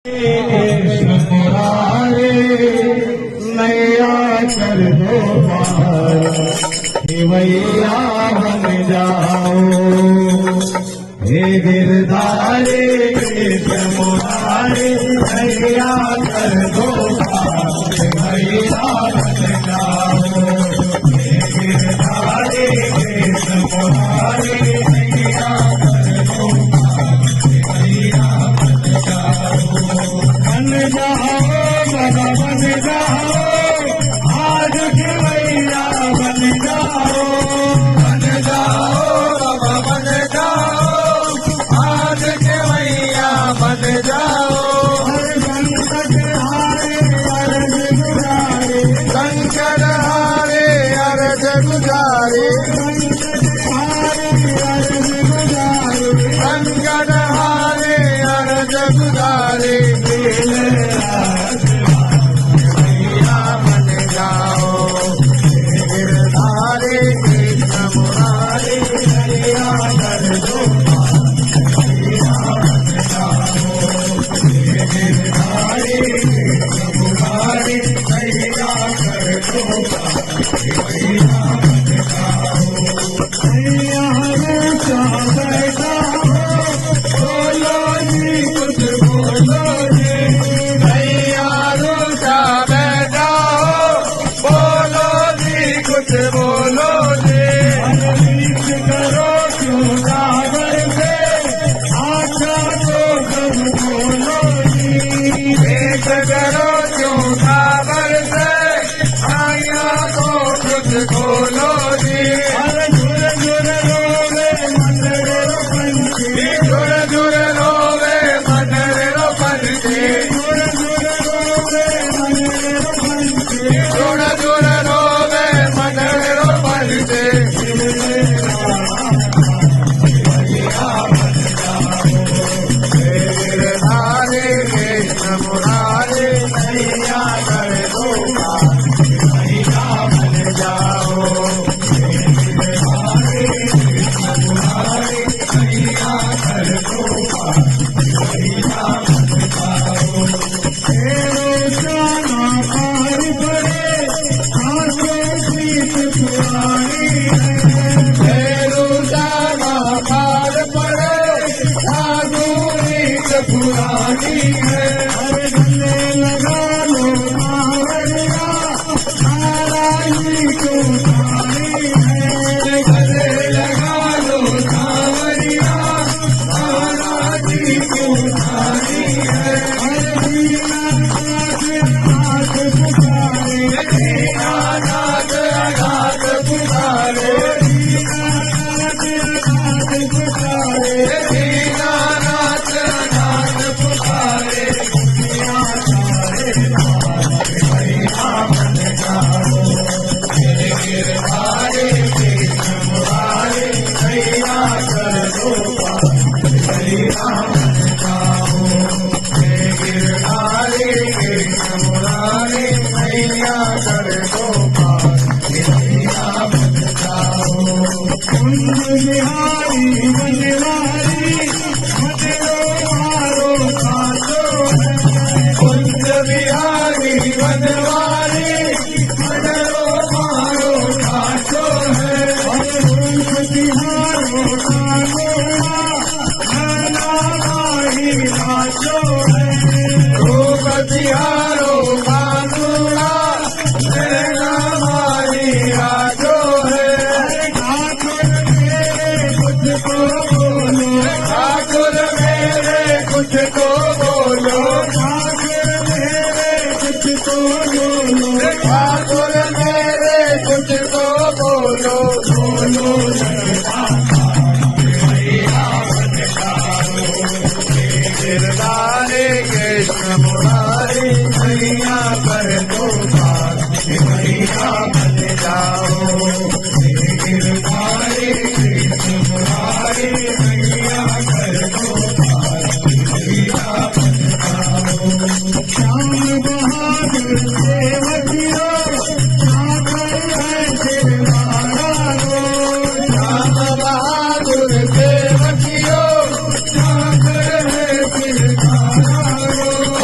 कृष्ण मुरारे नैया कर दो पार, मैया बन जाओ। हे गिरधारे कृष्ण मुरारे नैया कर दो पार, मैया बन जाओ। हे गिरधारे कृष्ण मुरारे नैया कर दो पार, मैया बन जाओ। बन जाओ बाबा बन जाओ, आज की मैया बन जाओ। बन जाओ बाबा बन जाओ, आज की मैया बन जाओ। हर संकट हारे अर्ज गुजारे, संकट हारे अर्ज गुजारे, संकट हारे अर्ज गुजारे। मैया बन जाओ, गिरधारे कृष्ण मुरारे नैया कर दो पार, मैया बन जाओ। गिरधारे कृष्ण मुरारे नैया कर दो पार, मैया बन जाओ। मैया रूठा बैठा बोलो जी कुछ बोलो जी, मैया रूठा बैठा बोलो जी कुछ बोलो जी। अनवीत करो क्यों काबर से, आशा तो सब बोलो जी। भेंट करो क्यों काबर से, आया तो कुछ बोलो जी। अरे झुर झुर रोवे मंदिर पंछी, झुर झुर रोवे मंदिर पंछी, झुर झुर रोवे मंदिर पंछी, झुर झुर रोवे मंदिर पंछी। मैया बन जाओ, गिरधारे कृष्ण मुरारे नैया कर दो पार, मैया बन जाओ। गिरधारे कृष्ण मुरारे नैया कर दो पार, मैया बन जाओ। तेरो जाना पार पड़े आंखों प्रीत पुरानी है, तेरो जाना पार पड़े आंखों प्रीत पुरानी है। अरे गले लगा लो कांवरिया, सारा ही तो सारी है। गले लगा लो कांवरिया, सारा ही तो सारी है। अरे दीनानाथ अनाथ पुकारे, दीनानाथ अनाथ पुकारे, दीनानाथ अनाथ पुकारे, दीनानाथ अनाथ पुकारे। दुनिया सारे मैया बन जाओ, गिरधारे कृष्ण मुरारे नैया कर दो पार, मैया बन जाओ। गिरधारे कृष्ण मुरारे नैया कर दो पार, मैया बन जाओ। कुंज बिहारी बनवारी भजरो मारो खातो है, कुंज बिहारी बनवारी भजरो मारो खातो है। रूप तिहारो कानोड़ा नाना माही नाचो है, रूप तिहारो कानोड़ा नाना माही नाचो है। ठाकुर मेरे कुछ तो बोलो, ठाकुर मेरे कुछ तो बोलो, ठाकुर मेरे कुछ तो बोलो, ठाकुर मेरे कुछ तो बोलो। बोलो मैया बन जाओ, गिरधारे कृष्ण मुरारे नैया कर दो पार, मैया बन जाओ। गिरधारे कृष्ण मुरारे नैया कर दो पार, मैया बन जाओ। श्याम बहादुर सेवकियो सागर है सिरवारा रो, श्याम बहादुर सेवकियो सागर है सिरवारा रो।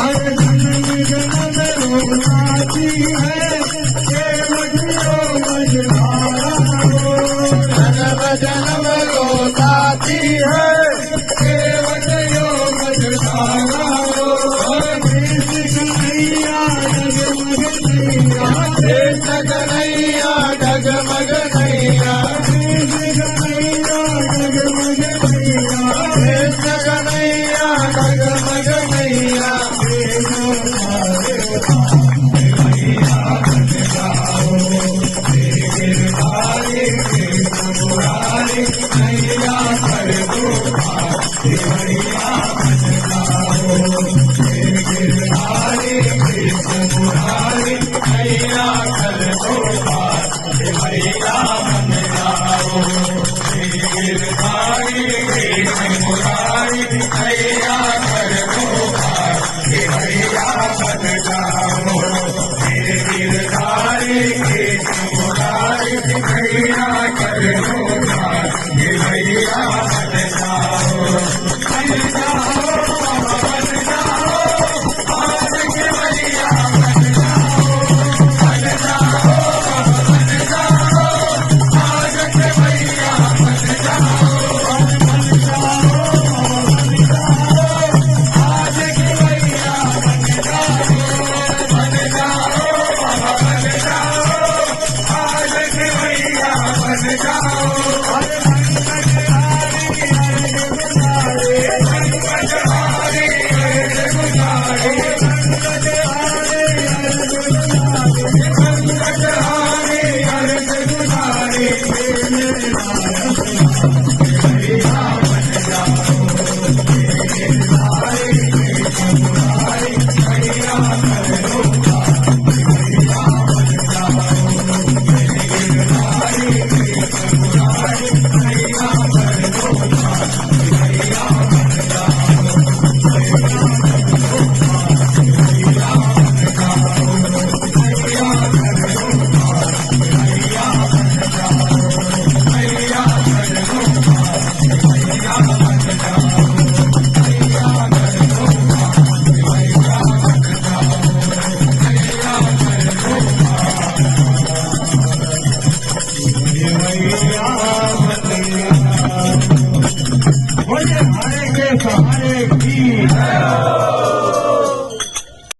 बोले हरे के सहारे की